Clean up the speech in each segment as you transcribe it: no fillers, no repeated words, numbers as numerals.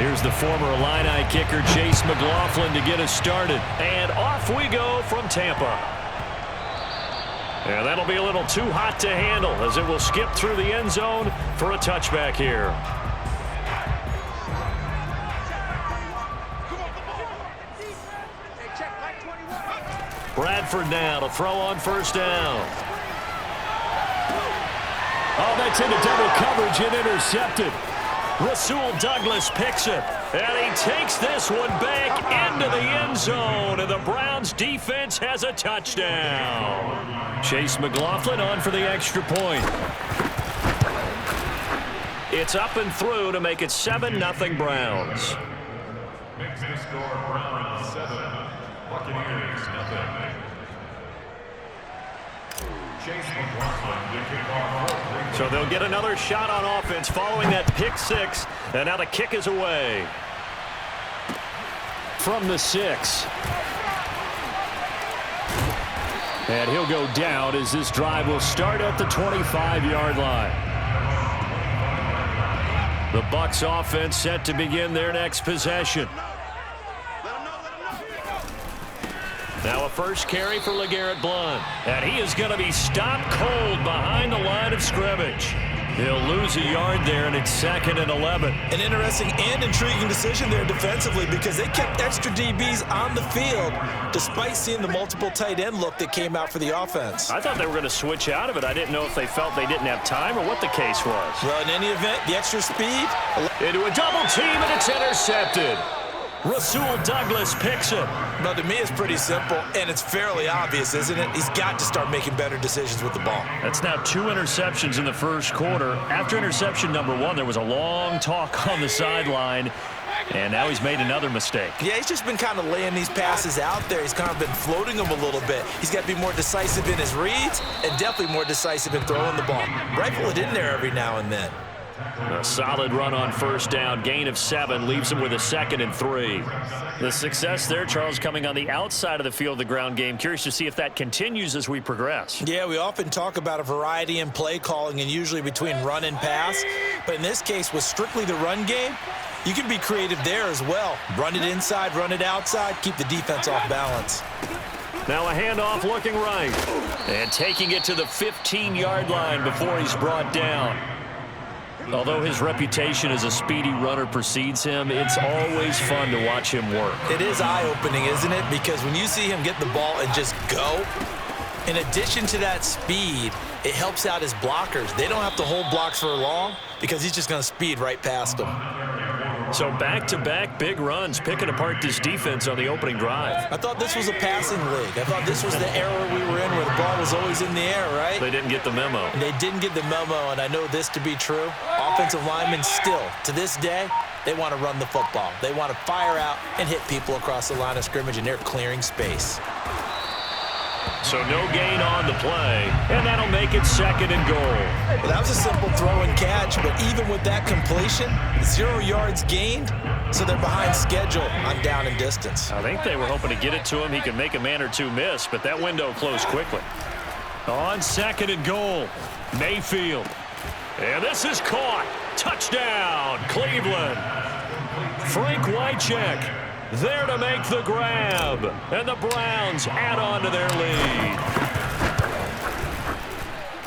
Here's the former Illini kicker, Chase McLaughlin, to get us started. And off we go from Tampa. And that'll be a little too hot to handle as it will skip through the end zone for a touchback here. Bradford now to throw on first down. Oh, that's into double coverage and intercepted. Rasul Douglas picks it, and he takes this one back into the end zone, and the Browns defense has a touchdown. Chase McLaughlin on for the extra point. It's up and through to make it 7-0 Browns. Makes the score Browns 7, Buccaneers 0. Chase McLaughlin to kick off. So they'll get another shot on offense following that pick six, and now the kick is away. From the 6. And he'll go down as this drive will start at the 25-yard line. The Bucs offense set to begin their next possession. Now a first carry for LeGarrette Blount. And he is going to be stopped cold behind the line of scrimmage. He'll lose a yard there, and it's 2nd and 11. An interesting and intriguing decision there defensively because they kept extra DBs on the field despite seeing the multiple tight end look that came out for the offense. I thought they were going to switch out of it. I didn't know if they felt they didn't have time or what the case was. Well, in any event, the extra speed. Into a double team, and it's intercepted. Rasul Douglas picks it. No, to me, it's pretty simple, and it's fairly obvious, isn't it? He's got to start making better decisions with the ball. That's now 2 interceptions in the first quarter. After interception number 1, there was a long talk on the sideline, and now he's made another mistake. Yeah, he's just been kind of laying these passes out there. He's kind of been floating them a little bit. He's got to be more decisive in his reads and definitely more decisive in throwing the ball. Rifle it in there every now and then. A solid run on first down. Gain of 7 leaves him with a 2nd and 3. The success there, Charles, coming on the outside of the field of the ground game. Curious to see if that continues as we progress. Yeah, we often talk about a variety in play calling and usually between run and pass. But in this case, with strictly the run game, you can be creative there as well. Run it inside, run it outside, keep the defense off balance. Now a handoff looking right. And taking it to the 15-yard line before he's brought down. Although his reputation as a speedy runner precedes him, it's always fun to watch him work. It is eye-opening, isn't it? Because when you see him get the ball and just go, in addition to that speed, it helps out his blockers. They don't have to hold blocks for long because he's just going to speed right past them. So back-to-back big runs, picking apart this defense on the opening drive. I thought this was a passing league. I thought this was the era we were in where the ball was always in the air, right? They didn't get the memo. And they didn't get the memo, and I know this to be true. Offensive linemen still, to this day, they want to run the football. They want to fire out and hit people across the line of scrimmage, and they're clearing space. So no gain on the play, and that'll make it 2nd and goal. Well, that was a simple throw and catch, but even with that completion, 0 yards gained, so they're behind schedule on down and distance. I think they were hoping to get it to him. He could make a man or two miss, but that window closed quickly. On 2nd and goal, Mayfield. And this is caught. Touchdown, Cleveland. Frank Wycheck there to make the grab, and the Browns add on to their lead.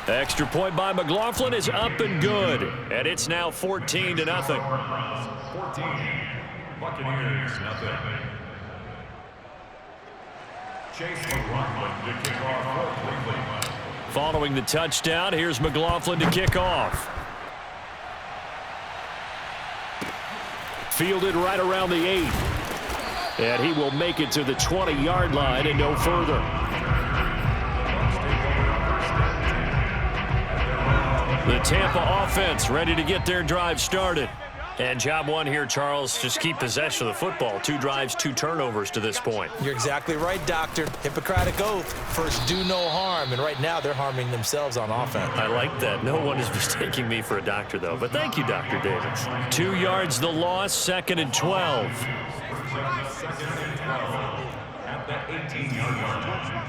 Extra point by McLaughlin is up and good, and it's now 14-0. 14, Buccaneers 0. Chase McLaughlin to kick off for Cleveland. Following the touchdown, here's McLaughlin to kick off. Fielded right around the 8. And he will make it to the 20-yard line and no further. The Tampa offense ready to get their drive started. And job one here, Charles, just keep possession of the football. 2 drives, 2 turnovers to this point. You're exactly right, Doctor. Hippocratic oath. First, do no harm. And right now, they're harming themselves on offense. I like that. No one is mistaking me for a doctor, though. But thank you, Dr. Davis. 2 yards the loss, 2nd and 12. At the 18-yard line.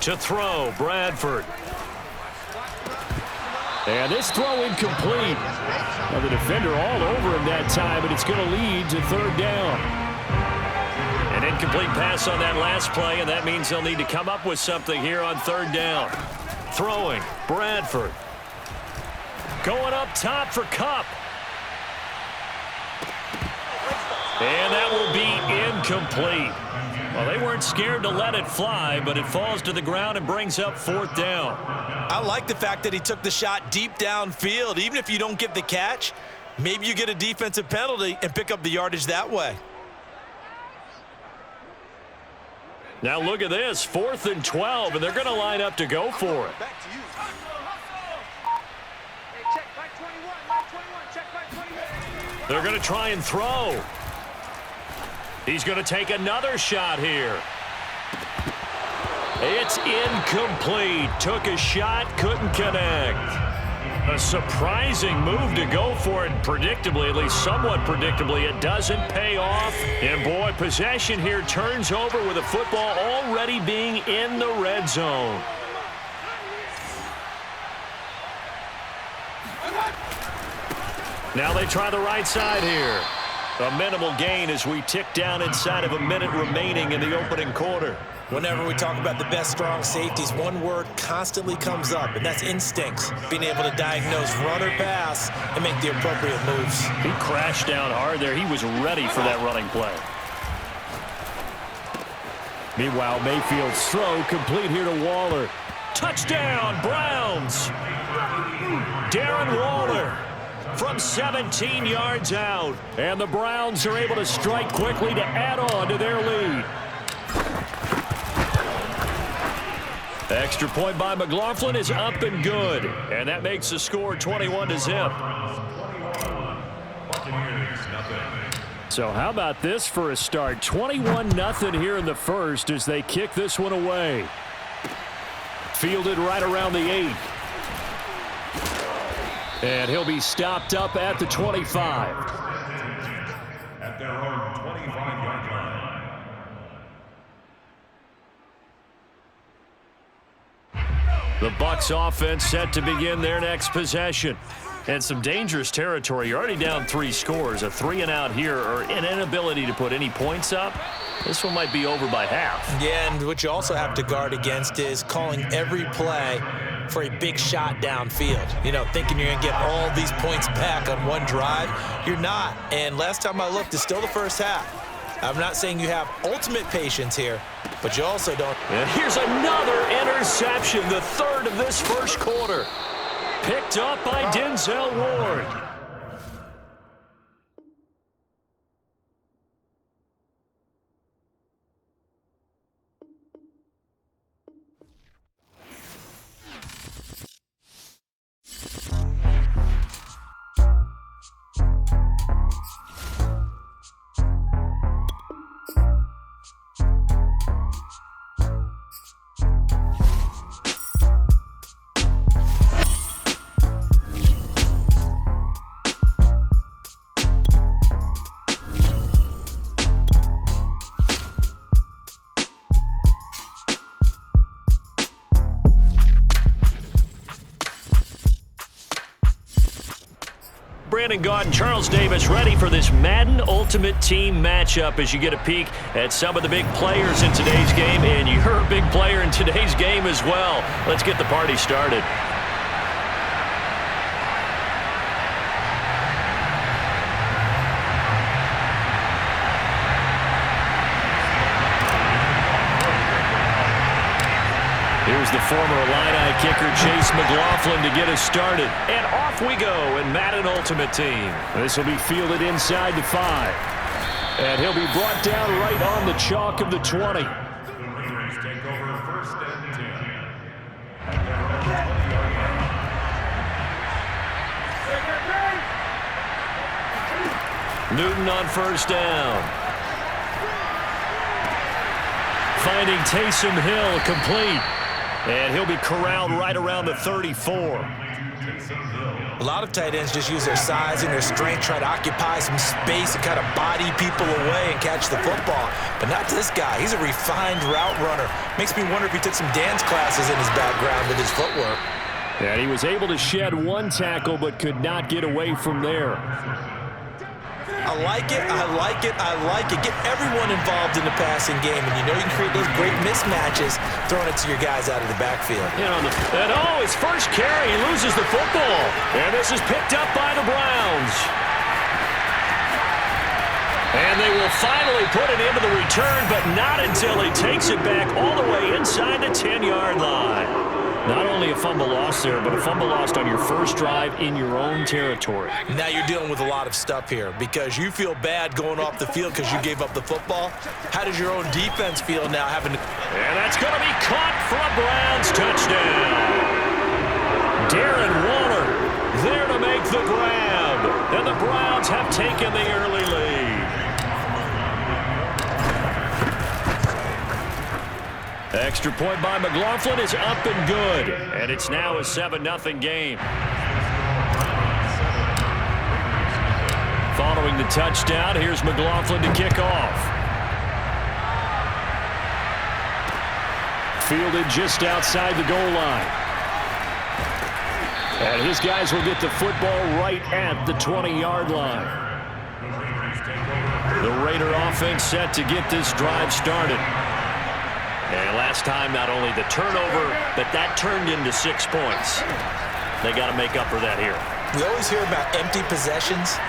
To throw, Bradford. And this throw incomplete. Now the defender all over him that time, but it's going to lead to third down. An incomplete pass on that last play, and that means they'll need to come up with something here on third down. Throwing, Bradford. Going up top for Kupp. And that will be incomplete. Well, they weren't scared to let it fly, but it falls to the ground and brings up fourth down. I like the fact that he took the shot deep downfield. Even if you don't get the catch, maybe you get a defensive penalty and pick up the yardage that way. Now look at this, 4th and 12, and they're going to line up to go for it. They're going to try and throw. He's going to take another shot here. It's incomplete. Took a shot, couldn't connect. A surprising move to go for it. Predictably, at least somewhat predictably, it doesn't pay off. And boy, possession here turns over with the football already being in the red zone. Now they try the right side here. A minimal gain as we tick down inside of a minute remaining in the opening quarter. Whenever we talk about the best strong safeties, one word constantly comes up, and that's instincts. Being able to diagnose run or pass and make the appropriate moves. He crashed down hard there. He was ready for that running play. Meanwhile, Mayfield's throw complete here to Waller. Touchdown, Browns! Darren Waller from 17 yards out. And the Browns are able to strike quickly to add on to their lead. The extra point by McLaughlin is up and good. And that makes the score 21-0. So how about this for a start? 21-0 here in the first as they kick this one away. Fielded right around the 8. And he'll be stopped up at the 25. At their own 25-yard line. The Bucs offense set to begin their next possession. And some dangerous territory. You're already down 3 scores. A 3-and-out here or an inability to put any points up. This one might be over by half. Yeah, and what you also have to guard against is calling every play for a big shot downfield. You know, thinking you're going to get all these points back on one drive. You're not. And last time I looked, it's still the first half. I'm not saying you have ultimate patience here, but you also don't. And here's another interception, the third of this first quarter. Picked up by Denzel Ward. Brandon Gaud and Charles Davis ready for this Madden Ultimate Team matchup as you get a peek at some of the big players in today's game, and you're a big player in today's game as well. Let's get the party started. Here's the former Illini kicker, Chase McLaughlin, to get us started. And off we go in Madden Ultimate Team. This will be fielded inside the 5. And he'll be brought down right on the chalk of the 20. The Raiders take over 1st and 10. Newton on first down. Finding Taysom Hill complete. And he'll be corralled right around the 34. A lot of tight ends just use their size and their strength, try to occupy some space and kind of body people away and catch the football. But not this guy. He's a refined route runner. Makes me wonder if he took some dance classes in his background with his footwork. And he was able to shed one tackle but could not get away from there. I like it, I like it, I like it. Get everyone involved in the passing game, and you know you can create those great mismatches throwing it to your guys out of the backfield. And his first carry, he loses the football. And this is picked up by the Browns. And they will finally put it into the return, but not until he takes it back all the way inside the 10-yard line. Not only a fumble loss there, but a fumble lost on your first drive in your own territory. Now you're dealing with a lot of stuff here because you feel bad going off the field because you gave up the football. How does your own defense feel now having to... And that's going to be caught for a Browns touchdown. Darren Waller there to make the grab. And the Browns have taken the early lead. Extra point by McLaughlin is up and good. And it's now a 7-0 game. Following the touchdown, here's McLaughlin to kick off. Fielded just outside the goal line. And his guys will get the football right at the 20-yard line. The Raider offense set to get this drive started. And last time, not only the turnover, but that turned into 6 points. They got to make up for that here. We always hear about empty possessions,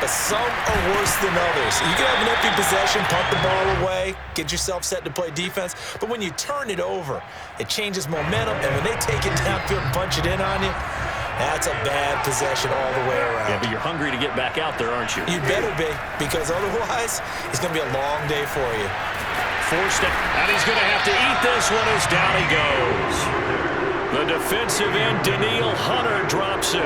but some are worse than others. You can have an empty possession, punt the ball away, get yourself set to play defense, but when you turn it over, it changes momentum, and when they take it downfield and punch it in on you, that's a bad possession all the way around. Yeah, but you're hungry to get back out there, aren't you? You better be, because otherwise, it's going to be a long day for you. Forced it, and he's going to have to eat this one as down he goes. The defensive end, Danielle Hunter, drops him.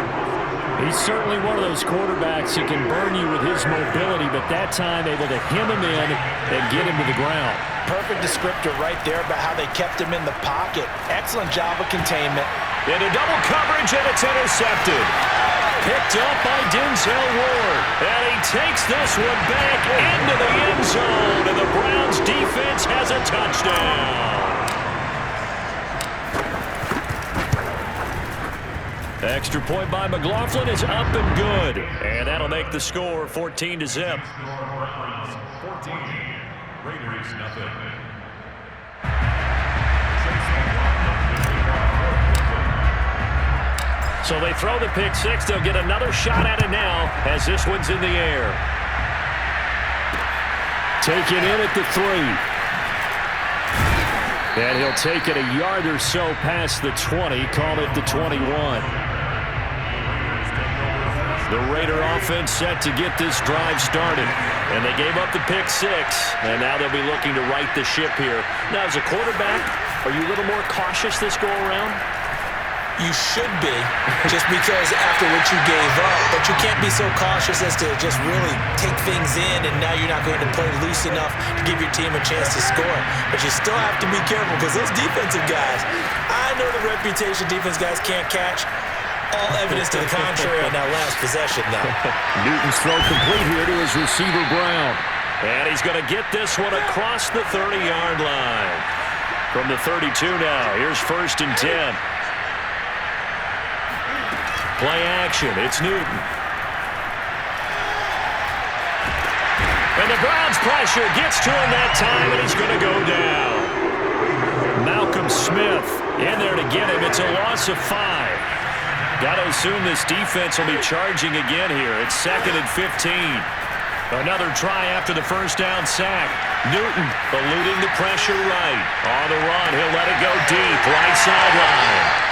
He's certainly one of those quarterbacks who can burn you with his mobility, but that time able to hem him in and get him to the ground. Perfect descriptor right there about how they kept him in the pocket. Excellent job of containment. Into double coverage, and it's intercepted. Picked up by Denzel Ward. And he takes this one back into the end zone. And the Browns defense has a touchdown. Extra point by McLaughlin is up and good. And that'll make the score 14-0. 14, Raiders nothing. So they throw the pick six. They'll get another shot at it now as this one's in the air. Taken in at the 3. And he'll take it a yard or so past the 20. Call it the 21. The Raider offense set to get this drive started. And they gave up the pick six. And now they'll be looking to right the ship here. Now, as a quarterback, are you a little more cautious this go around? You should be, just because after what you gave up. But you can't be so cautious as to just really take things in, and now you're not going to play loose enough to give your team a chance to score. But you still have to be careful because those defensive guys, I know the reputation defense guys can't catch. All evidence to the contrary on that last possession, though. Newton's throw complete here to his receiver, Brown. And he's going to get this one across the 30-yard line. From the 32 now, here's 1st and 10. Play action, it's Newton. And the Browns pressure gets to him that time, and he's going to go down. Malcolm Smith in there to get him. It's a loss of 5. Got to assume this defense will be charging again here. It's 2nd and 15. Another try after the first down sack. Newton eluding the pressure right. On the run, he'll let it go deep, right sideline.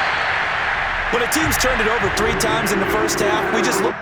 When a team's turned it over 3 times in the first half, we just look...